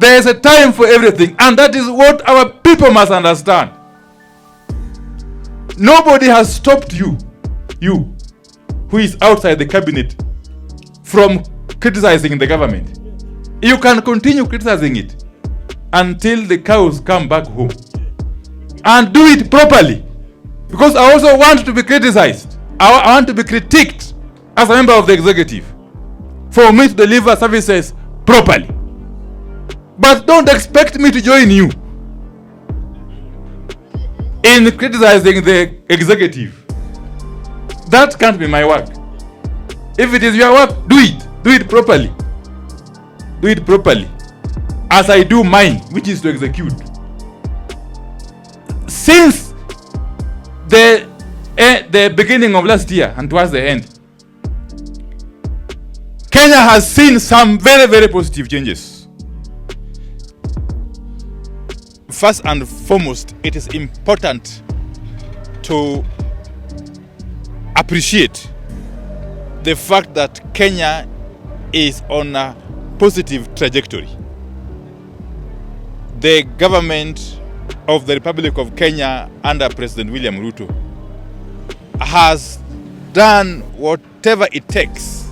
There is a time for everything, and that is what our people must understand. Nobody has stopped you who is outside the cabinet, from criticizing the government. You can continue criticizing it until the cows come back home. And do it properly. Because I also want to be criticized. I want to be critiqued as a member of the executive for me to deliver services properly. But don't expect me to join you in criticizing the executive. That can't be my work. If it is your work, do it. Do it properly. Do it properly. As I do mine, which is to execute. Since the beginning of last year and towards the end, Kenya has seen some very, very positive changes. First and foremost, it is important to appreciate the fact that Kenya is on a positive trajectory. The government of the Republic of Kenya under President William Ruto has done whatever it takes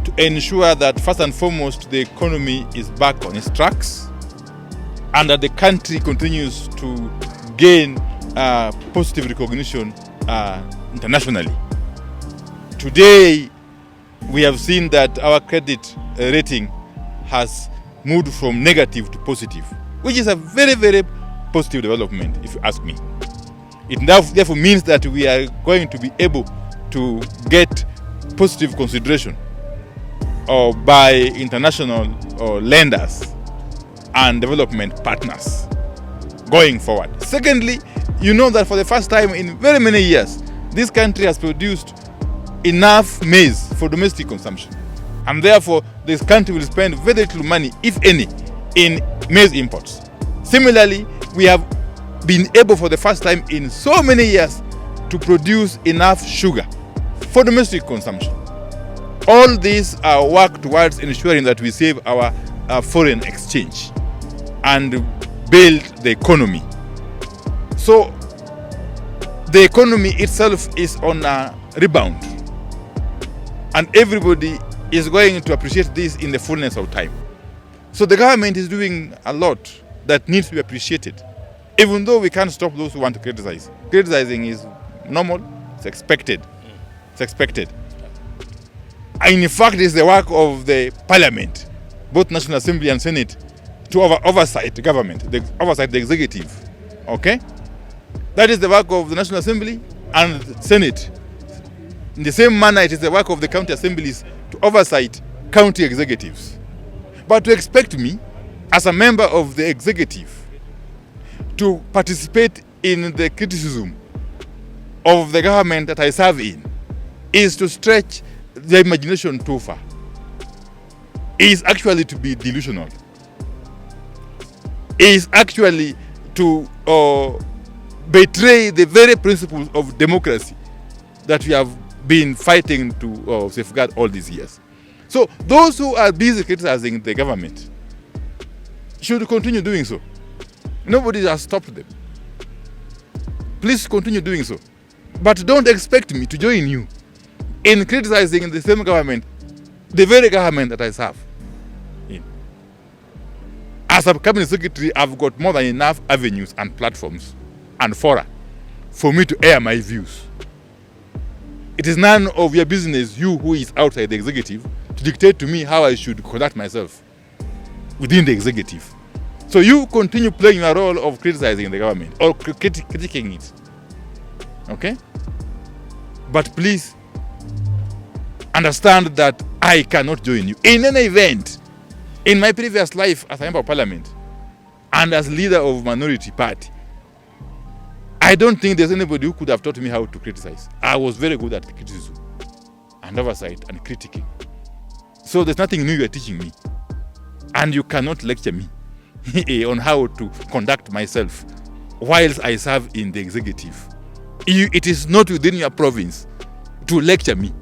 to ensure that first and foremost the economy is back on its tracks and that the country continues to gain positive recognition internationally. Today, we have seen that our credit rating has moved from negative to positive, which is a very, very positive development, if you ask me. It therefore means that we are going to be able to get positive consideration by international lenders and development partners going forward. Secondly, you know that for the first time in very many years, this country has produced enough maize for domestic consumption. And therefore, this country will spend very little money, if any, in maize imports. Similarly, we have been able for the first time in so many years to produce enough sugar for domestic consumption. All these are work towards ensuring that we save our foreign exchange and build the economy. So, the economy itself is on a rebound. And everybody is going to appreciate this in the fullness of time. So the government is doing a lot that needs to be appreciated, even though we can't stop those who want to criticize. Criticizing is normal, it's expected. It's expected. And in fact, it's the work of the parliament, both National Assembly and Senate, to oversight the government, oversight the executive. Okay? That is the work of the National Assembly and the Senate. In the same manner, it is the work of the county assemblies to oversight county executives. But to expect me, as a member of the executive, to participate in the criticism of the government that I serve in is to stretch the imagination too far. Is actually to be delusional. Is actually to betray the very principles of democracy that we have been fighting to safeguard all these years. So those who are busy criticizing the government should continue doing so. Nobody has stopped them. Please continue doing so. But don't expect me to join you in criticizing the same government, the very government that I serve in. As a cabinet secretary, I've got more than enough avenues and platforms and fora for me to air my views. It is none of your business, you who is outside the executive, to dictate to me how I should conduct myself within the executive. So you continue playing your role of criticizing the government or critiquing it. Okay? But please understand that I cannot join you. In any event, in my previous life as a member of parliament and as leader of minority party, I don't think there's anybody who could have taught me how to criticize. I was very good at criticism and oversight and critiquing. So there's nothing new you're teaching me. And you cannot lecture me on how to conduct myself whilst I serve in the executive. It is not within your province to lecture me,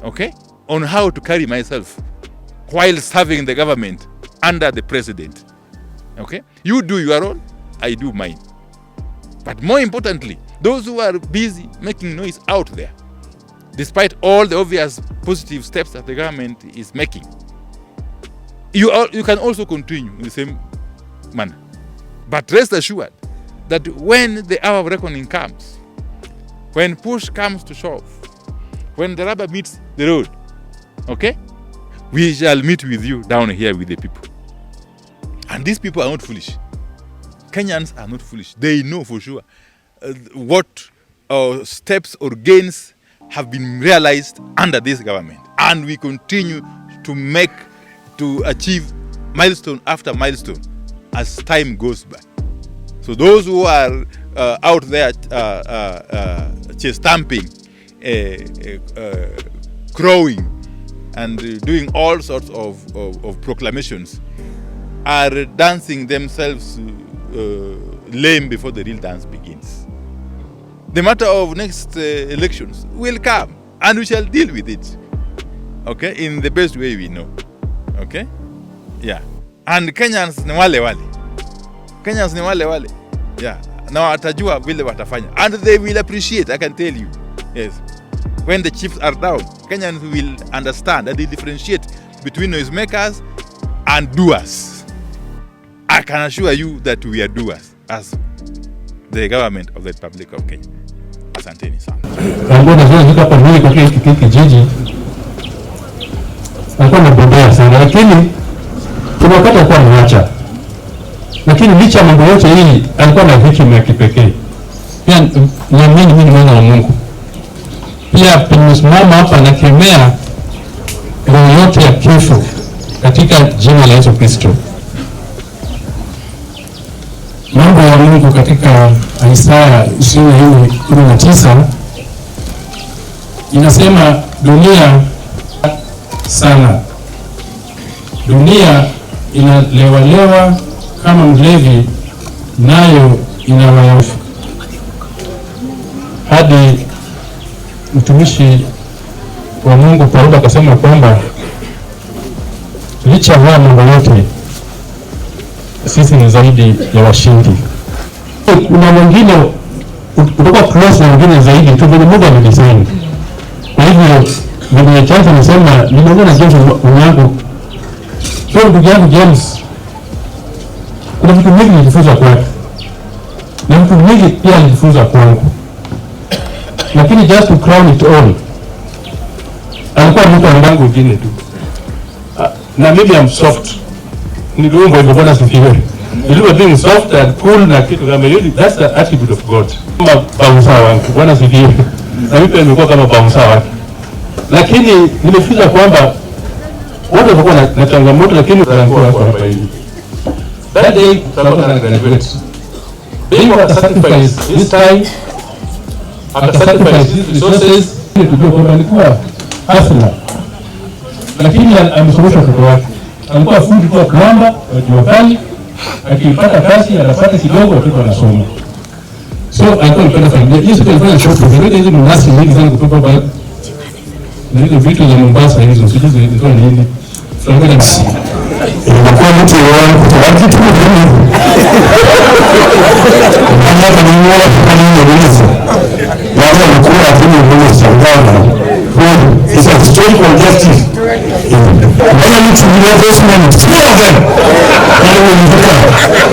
okay, on how to carry myself while serving the government under the president. Okay? You do your own, I do mine. But more importantly, those who are busy making noise out there, despite all the obvious positive steps that the government is making, you can also continue in the same manner. But rest assured that when the hour of reckoning comes, when push comes to shove, when the rubber meets the road, okay, we shall meet with you down here with the people. And these people are not foolish. Kenyans are not foolish. They know for sure what steps or gains have been realized under this government. And we continue to achieve milestone after milestone as time goes by. So those who are out there chest stamping, crowing, and doing all sorts of proclamations are dancing themselves lame before the real dance begins. The matter of next elections will come, and we shall deal with it, okay, in the best way we know, okay, yeah. And Kenyans ni wale wale, Kenyans ni wale wale, yeah. Na watajua vile watafanya, and they will appreciate, I can tell you, yes. When the chips are down, Kenyans will understand and they differentiate between noisemakers and doers. I can assure you that we are doers as the government of the Republic of Kenya. Asanteni sana. Hapa mimi kwa kijiji alikuwa anagombea sana, lakini tunapata kwa mwacha. Lakini licha mambo yote hii alikuwa na hekima ya kipekee. Pia naamini mimi ni mwana wa Mungu. Pia tumesimama hapa na kemea roho yote ya kifo katika jina la Yesu Kristo. Mambo ya Mungu katika Isaya 24:19 inasema dunia sana. Dunia inalewalewa kama mlevi, nayo inawayafu. Hadi mtumishi wa Mungu Paulo akasema kwamba licha ya mambo yote sisi ni zaidi ya washindi. Kuna wengine kutoka close na wengine zaidi tu vile Mungu amedesign. Kwa hivyo mwenye chance anasema nimeona James wangu. Kwa ndugu yangu James, kuna vitu vingi nilijifunza kwake. Na vitu vingi pia nilijifunza kwangu. Lakini just to crown it all, alikuwa mtu andangu wengine tu. Na maybe I'm soft. Niliomba hivyo Bwana sifiwe. Niliomba being soft and cool na kitu kama hiyo, that's the attribute of God. Kama bouncer wangu Bwana sifiwe. Na mimi pia nimekuwa kama bouncer wake. Lakini nimefikiria kwamba wote walikuwa na changamoto, lakini wanakuwa hapa hivi. That day tulikuwa na graduate. Being a sacrifice this time, after sacrifice these resources, tulikuwa kwamba alikuwa hustler. Lakini amesomesha mtoto wake. Alikuwa fundi kwa plumber wa jiokali, akipata kazi anapata kidogo watoto wanasoma. So alikuwa anapenda familia. Hizo tulifanya shopping, hizo ni nasi nyingi sana kutoka kwa ndio vitu za Mombasa hizo, sijui zilikuwa nini. Tunakwenda nasi. Ilikuwa mtu wangu kutoka kitu kingine. Kama ni mmoja kama ni mmoja. Wao wanakuwa timu moja sana. It's a strong objective. When I need to be those men, two of them.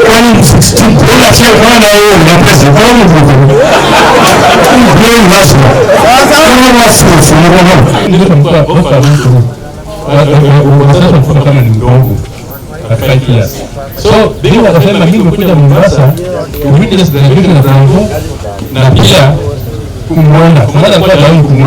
When 16, when I say one hour, the president, all of them. Playing national. All national for you. Ndio kwa ofa mtu. Wasasa mfano kama ni mdogo. Katika kiasi. So, bila kusema mimi nimekuja Mombasa, witness the graduation of Rango, na pia kumwona. Kwa maana kwa leo kumwona